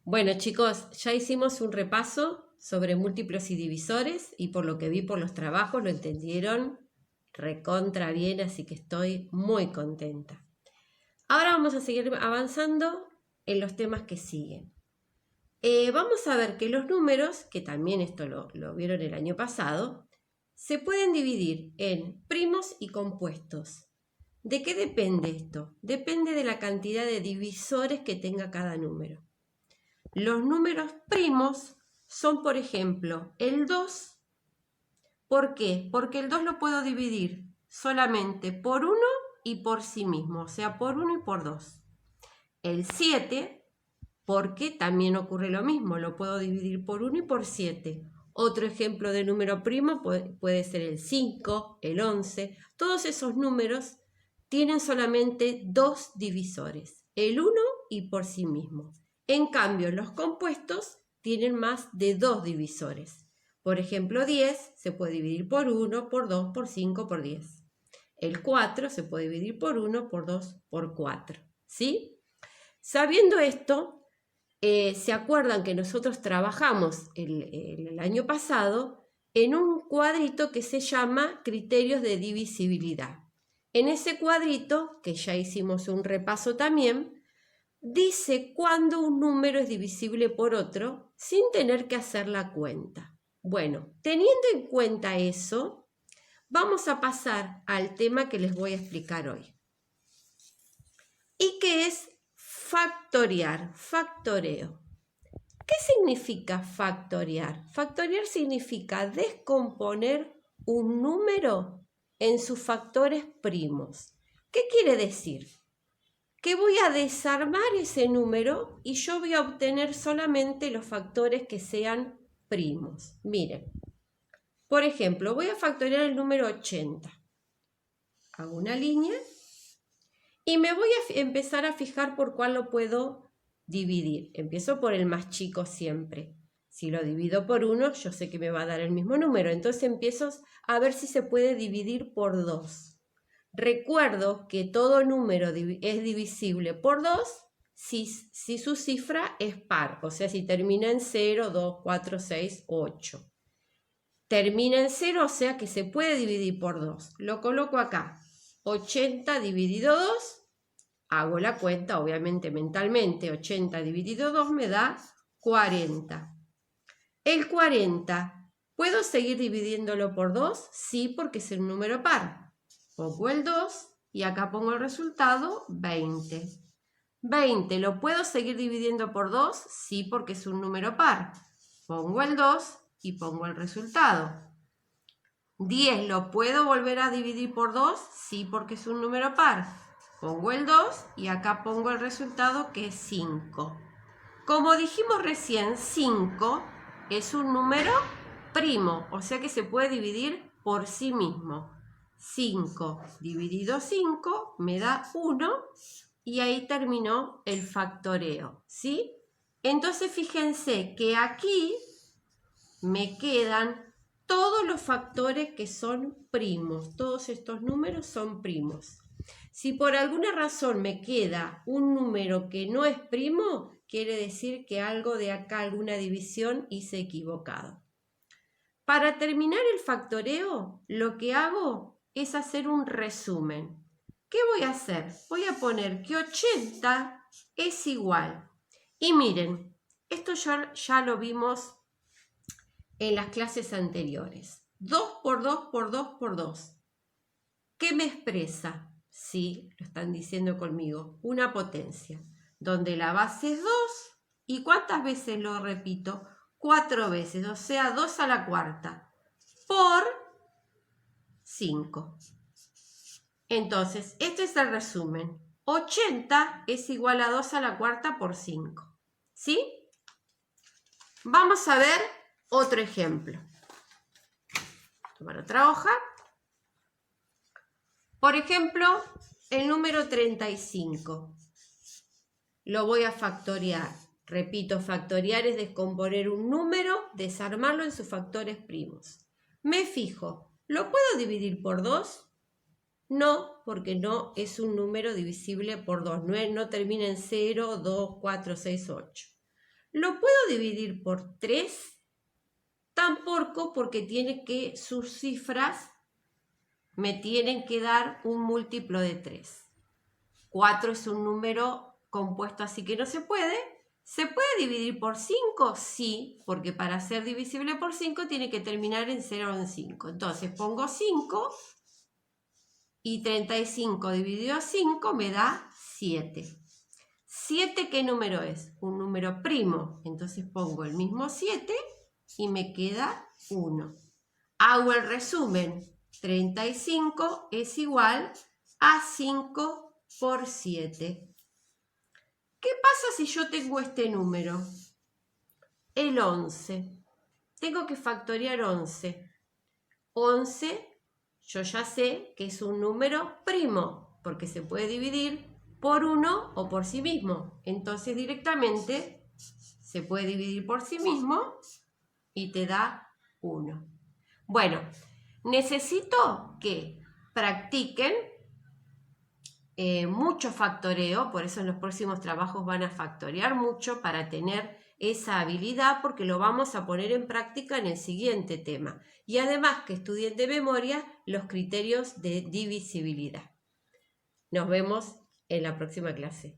Bueno, chicos, ya hicimos un repaso sobre múltiplos y divisores y por lo que vi por los trabajos lo entendieron recontra bien, así que estoy muy contenta. Ahora vamos a seguir avanzando en los temas que siguen. Vamos a ver que los números, que también esto lo vieron el año pasado, se pueden dividir en primos y compuestos. ¿De qué depende esto? Depende de la cantidad de divisores que tenga cada número. Los números primos son, por ejemplo, el 2. ¿Por qué? Porque el 2 lo puedo dividir solamente por 1 y por sí mismo, o sea, por 1 y por 2. El 7, porque también ocurre lo mismo, lo puedo dividir por 1 y por 7. Otro ejemplo de número primo puede ser el 5, el 11. Todos esos números tienen solamente 2 divisores, el 1 y por sí mismo. En cambio, los compuestos tienen más de 2 divisores. Por ejemplo, 10 se puede dividir por 1, por 2, por 5, por 10. El 4 se puede dividir por 1, por 2, por 4. ¿Sí? Sabiendo esto, ¿se acuerdan que nosotros trabajamos el año pasado en un cuadrito que se llama criterios de divisibilidad? En ese cuadrito, que ya hicimos un repaso también, dice cuándo un número es divisible por otro sin tener que hacer la cuenta. Bueno, teniendo en cuenta eso, vamos a pasar al tema que les voy a explicar hoy. ¿Y qué es factoriar? Factoreo. ¿Qué significa factoriar? Factoriar significa descomponer un número en sus factores primos. ¿Qué quiere decir? Que voy a desarmar ese número y yo voy a obtener solamente los factores que sean primos. Miren, por ejemplo, voy a factoriar el número 80. Hago una línea y me voy a empezar a fijar por cuál lo puedo dividir. Empiezo por el más chico siempre. Si lo divido por 1, yo sé que me va a dar el mismo número. Entonces empiezo a ver si se puede dividir por 2. Recuerdo que todo número es divisible por 2 si su cifra es par. O sea, si termina en 0, 2, 4, 6, 8. Termina en 0, o sea que se puede dividir por 2. Lo coloco acá. 80 dividido 2. Hago la cuenta, obviamente mentalmente, 80 dividido 2 me da 40. El 40, ¿puedo seguir dividiéndolo por 2? Sí, porque es un número par. Pongo el 2 y acá pongo el resultado, 20. 20, ¿lo puedo seguir dividiendo por 2? Sí, porque es un número par. Pongo el 2 y pongo el resultado. 10, ¿lo puedo volver a dividir por 2? Sí, porque es un número par. Pongo el 2 y acá pongo el resultado que es 5. Como dijimos recién, 5 es un número primo, o sea que se puede dividir por sí mismo. 5 dividido 5 me da 1 y ahí terminó el factoreo, ¿sí? Entonces fíjense que aquí me quedan todos los factores que son primos. Todos estos números son primos. Si por alguna razón me queda un número que no es primo, quiere decir que algo de acá, alguna división, hice equivocado. Para terminar el factoreo, lo que hago es hacer un resumen. ¿Qué voy a hacer? Voy a poner que 80 es igual. Y miren, esto ya lo vimos en las clases anteriores. 2 por 2 por 2 por 2. ¿Qué me expresa? Sí, lo están diciendo conmigo. Una potencia, donde la base es 2. ¿Y cuántas veces lo repito? 4 veces, o sea, 2 a la cuarta por 5. Entonces, este es el resumen. 80 es igual a 2 a la cuarta por 5. ¿Sí? Vamos a ver otro ejemplo. Tomar otra hoja. Por ejemplo, el número 35. Lo voy a factoriar. Repito, factoriar es descomponer un número, desarmarlo en sus factores primos. Me fijo, ¿lo puedo dividir por 2? No, porque no es un número divisible por 2. No termina en 0, 2, 4, 6, 8. ¿Lo puedo dividir por 3? Tampoco, porque tiene que sus cifras me tienen que dar un múltiplo de 3. 4 es un número compuesto, así que no se puede. ¿Se puede dividir por 5? Sí, porque para ser divisible por 5 tiene que terminar en 0 o en 5. Entonces pongo 5 y 35 dividido 5 me da 7. ¿7 qué número es? Un número primo. Entonces pongo el mismo 7 y me queda 1. Hago el resumen. 35 es igual a 5 por 7. ¿Qué pasa si yo tengo este número? El 11. Tengo que factoriar 11. 11, yo ya sé que es un número primo, porque se puede dividir por 1 o por sí mismo. Entonces directamente se puede dividir por sí mismo y te da 1. Bueno, necesito que practiquen mucho factoreo, por eso en los próximos trabajos van a factorear mucho para tener esa habilidad, porque lo vamos a poner en práctica en el siguiente tema. Y además que estudien de memoria los criterios de divisibilidad. Nos vemos en la próxima clase.